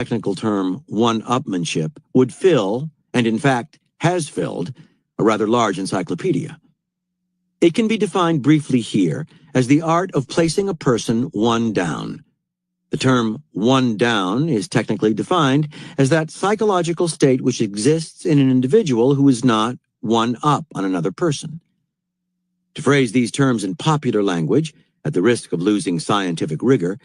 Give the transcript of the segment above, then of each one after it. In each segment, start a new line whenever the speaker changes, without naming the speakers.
technical term one-upmanship would fill, and in fact has filled, a rather large encyclopedia. It can be defined briefly here as the art of placing a person one down. The term one down is technically defined as that psychological state which exists in an individual who is not one up on another person. To phrase these terms in popular language, at the risk of losing scientific rigor,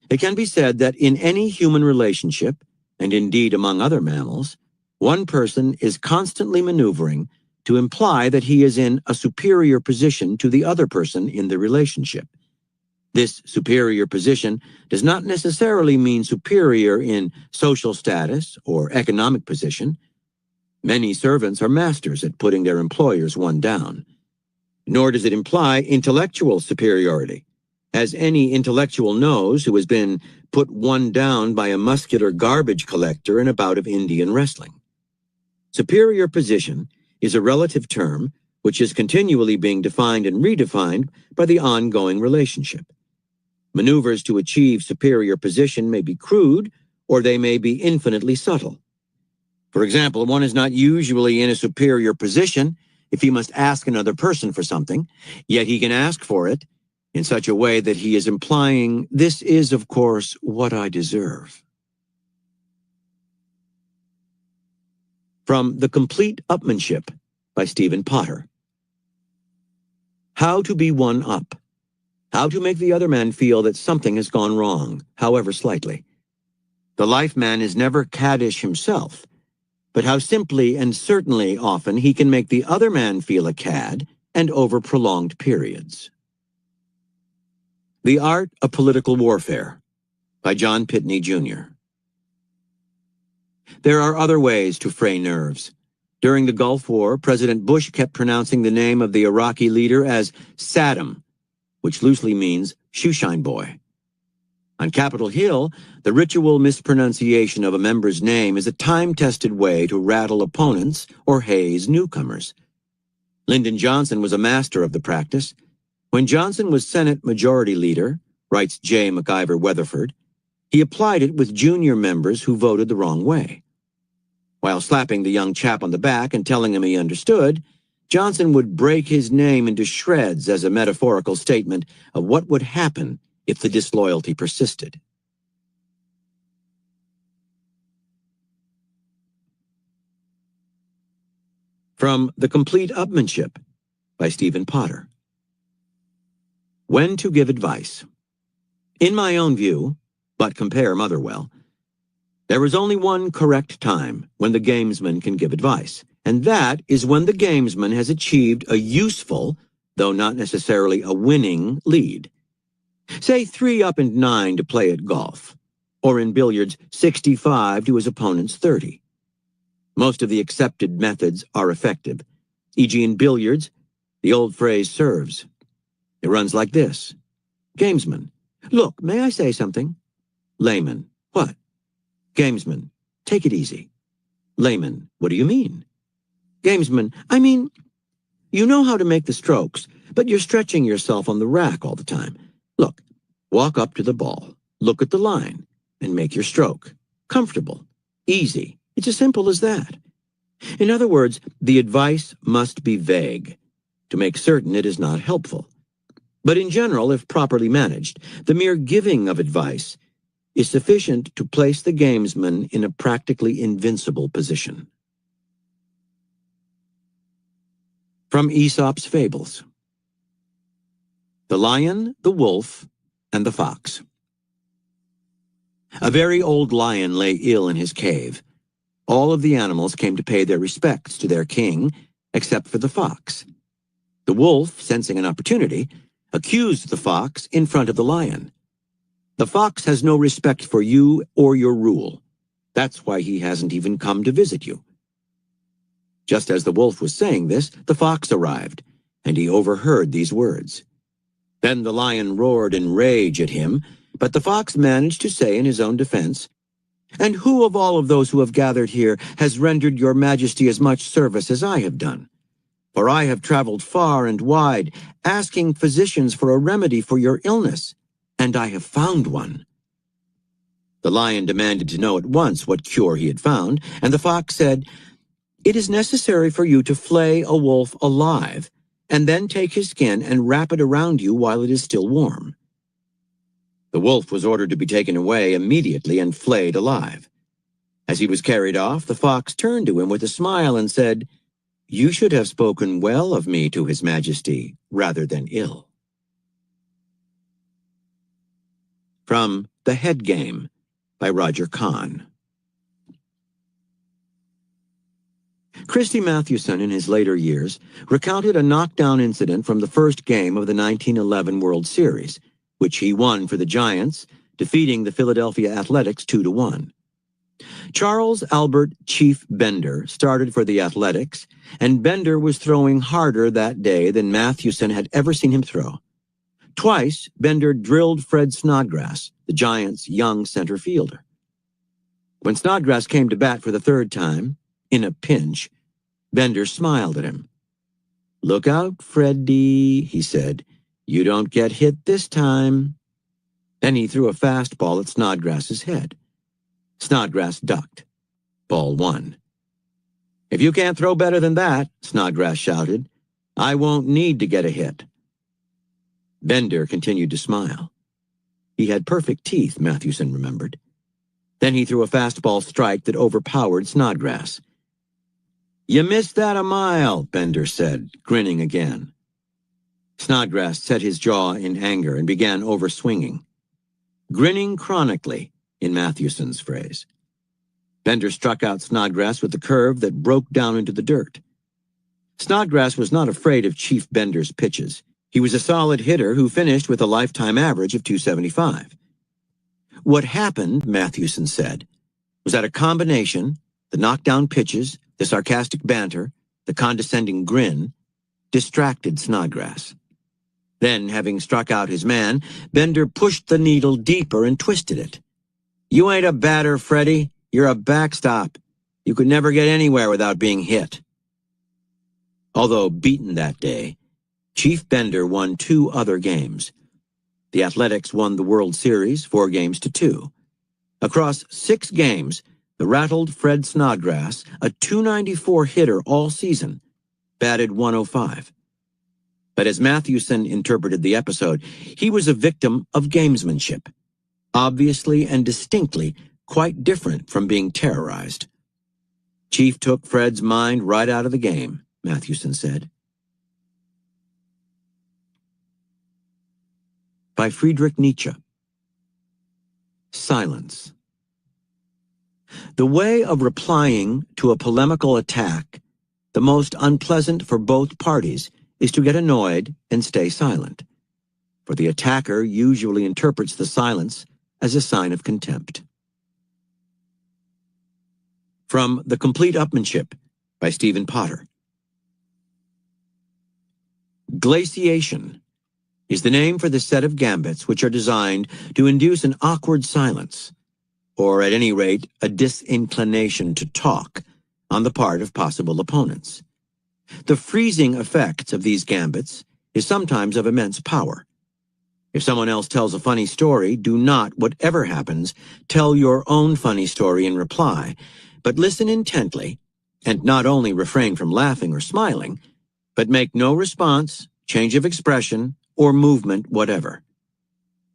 it can be said that in any human relationship, and indeed among other mammals, one person is constantly maneuvering to imply that he is in a superior position to the other person in the relationship. This superior position does not necessarily mean superior in social status or economic position. Many servants are masters at putting their employers one down. Nor does it imply intellectual superiority, as any intellectual knows who has been put one down by a muscular garbage collector in a bout of Indian wrestling. Superior position is a relative term which is continually being defined and redefined by the ongoing relationship. Maneuvers to achieve superior position may be crude, or they may be infinitely subtle. For example, one is not usually in a superior position if he must ask another person for something, yet he can ask for it in such a way that he is implying, "This is, of course, what I deserve." From The Complete Upmanship by Stephen Potter. How to be one up. How to make the other man feel that something has gone wrong, however slightly. The life man is never caddish himself, but how simply and certainly often he can make the other man feel a cad, and over prolonged periods. The Art of Political Warfare by John Pitney, Jr. There are other ways to fray nerves. During the Gulf War, President Bush kept pronouncing the name of the Iraqi leader as Saddam, which loosely means shoeshine boy. On Capitol Hill, the ritual mispronunciation of a member's name is a time-tested way to rattle opponents or haze newcomers. Lyndon Johnson was a master of the practice. When Johnson was Senate Majority Leader, writes J. MacIver Weatherford, he applied it with junior members who voted the wrong way. While slapping the young chap on the back and telling him he understood, Johnson would break his name into shreds as a metaphorical statement of what would happen if the disloyalty persisted. From The Complete Upmanship by Stephen Potter. When to give advice. In my own view, but compare Motherwell, there is only one correct time when the gamesman can give advice, and that is when the gamesman has achieved a useful, though not necessarily a winning, lead. Say 3 up and 9 to play at golf, or in billiards 65 to his opponent's 30. Most of the accepted methods are effective, e.g. in billiards, the old phrase serves. It runs like this. Gamesman: "Look, may I say something?" Layman: "What?" Gamesman: "Take it easy." Layman: "What do you mean?" Gamesman: "I mean, you know how to make the strokes, but you're stretching yourself on the rack all the time. Look, walk up to the ball, look at the line, and make your stroke. Comfortable. Easy. It's as simple as that." In other words, the advice must be vague, to make certain it is not helpful. But in general, if properly managed, the mere giving of advice is sufficient to place the gamesman in a practically invincible position. From Aesop's Fables. The Lion, the Wolf, and the Fox. A very old lion lay ill in his cave. All of the animals came to pay their respects to their king, except for the fox. The wolf, sensing an opportunity, accused the fox in front of the lion. "The fox has no respect for you or your rule. That's why he hasn't even come to visit you." Just as the wolf was saying this, the fox arrived, and he overheard these words. Then the lion roared in rage at him, but the fox managed to say in his own defense, "And who of all of those who have gathered here has rendered your majesty as much service as I have done? For I have traveled far and wide, asking physicians for a remedy for your illness, and I have found one." The lion demanded to know at once what cure he had found, and the fox said, "It is necessary for you to flay a wolf alive, and then take his skin and wrap it around you while it is still warm." The wolf was ordered to be taken away immediately and flayed alive. As he was carried off, the fox turned to him with a smile and said, "You should have spoken well of me to His Majesty rather than ill." From The Head Game by Roger Kahn. Christy Mathewson, in his later years, recounted a knockdown incident from the first game of the 1911 World Series, which he won for the Giants, defeating the Philadelphia Athletics 2-1. Charles Albert Chief Bender started for the Athletics, and Bender was throwing harder that day than Mathewson had ever seen him throw. Twice, Bender drilled Fred Snodgrass, the Giants' young center fielder. When Snodgrass came to bat for the third time, in a pinch, Bender smiled at him. "Look out, Freddie," he said. "You don't get hit this time." Then he threw a fastball at Snodgrass's head. Snodgrass ducked. Ball 1. "If you can't throw better than that," Snodgrass shouted, "I won't need to get a hit." Bender continued to smile. He had perfect teeth, Mathewson remembered. Then he threw a fastball strike that overpowered Snodgrass. "You missed that a mile," Bender said, grinning again. Snodgrass set his jaw in anger and began overswinging. "Grinning chronically," in Mathewson's phrase. Bender struck out Snodgrass with a curve that broke down into the dirt. Snodgrass was not afraid of Chief Bender's pitches. He was a solid hitter who finished with a lifetime average of .275. What happened, Mathewson said, was that a combination, the knockdown pitches, the sarcastic banter, the condescending grin, distracted Snodgrass. Then, having struck out his man, Bender pushed the needle deeper and twisted it. "You ain't a batter, Freddie. You're a backstop. You could never get anywhere without being hit." Although beaten that day, Chief Bender won 2 other games. The Athletics won the World Series 4-2. Across 6 games, the rattled Fred Snodgrass, a .294 hitter all season, batted .105. But as Mathewson interpreted the episode, he was a victim of gamesmanship, obviously and distinctly quite different from being terrorized. "Chief took Fred's mind right out of the game," Mathewson said. By Friedrich Nietzsche. Silence. The way of replying to a polemical attack, the most unpleasant for both parties, is to get annoyed and stay silent. For the attacker usually interprets the silence as a sign of contempt. From The Complete Upmanship by Stephen Potter. Glaciation is the name for the set of gambits which are designed to induce an awkward silence, or at any rate a disinclination to talk, on the part of possible opponents. The freezing effects of these gambits is sometimes of immense power. If someone else tells a funny story, do not, whatever happens, tell your own funny story in reply, but listen intently, and not only refrain from laughing or smiling, but make no response, change of expression, or movement whatever.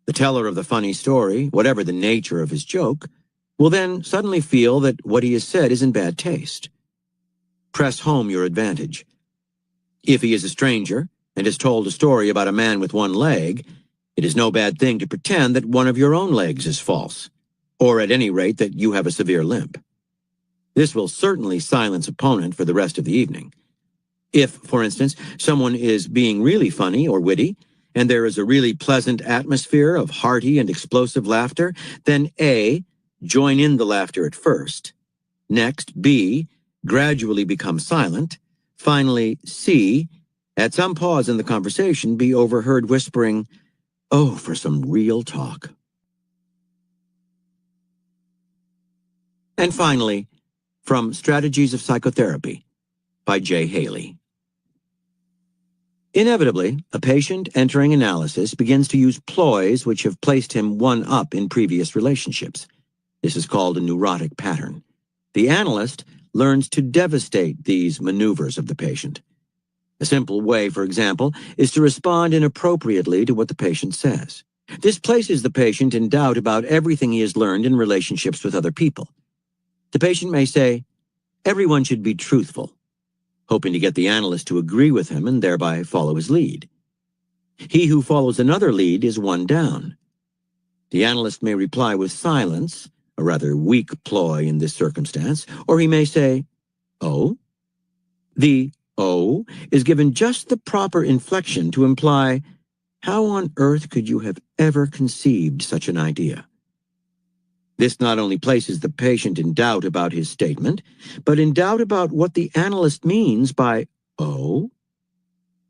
The teller of the funny story, whatever the nature of his joke, will then suddenly feel that what he has said is in bad taste. Press home your advantage. If he is a stranger and has told a story about a man with one leg, it is no bad thing to pretend that one of your own legs is false, or at any rate that you have a severe limp. This will certainly silence opponent for the rest of the evening. If, for instance, someone is being really funny or witty, and there is a really pleasant atmosphere of hearty and explosive laughter, then A, join in the laughter at first. Next, B, gradually become silent. Finally, C, at some pause in the conversation, be overheard whispering, "Oh, for some real talk." And finally, from Strategies of Psychotherapy by J. Haley. Inevitably, a patient entering analysis begins to use ploys which have placed him one up in previous relationships. This is called a neurotic pattern. The analyst learns to devastate these maneuvers of the patient. A simple way, for example, is to respond inappropriately to what the patient says. This places the patient in doubt about everything he has learned in relationships with other people. The patient may say, "Everyone should be truthful," hoping to get the analyst to agree with him and thereby follow his lead. He who follows another lead is one down. The analyst may reply with silence, a rather weak ploy in this circumstance, or he may say, "Oh?" The "oh" is given just the proper inflection to imply, "How on earth could you have ever conceived such an idea?" This not only places the patient in doubt about his statement, but in doubt about what the analyst means by "oh."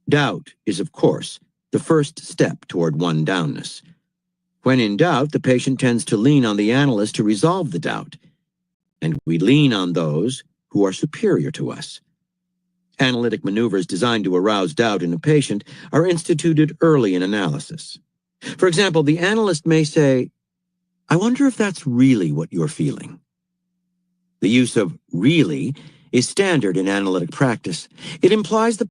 Doubt is, of course, the first step toward one-downness. When in doubt, the patient tends to lean on the analyst to resolve the doubt, and we lean on those who are superior to us. Analytic maneuvers designed to arouse doubt in a patient are instituted early in analysis. For example, the analyst may say, "I wonder if that's really what you're feeling." The use of "really" is standard in analytic practice. It implies the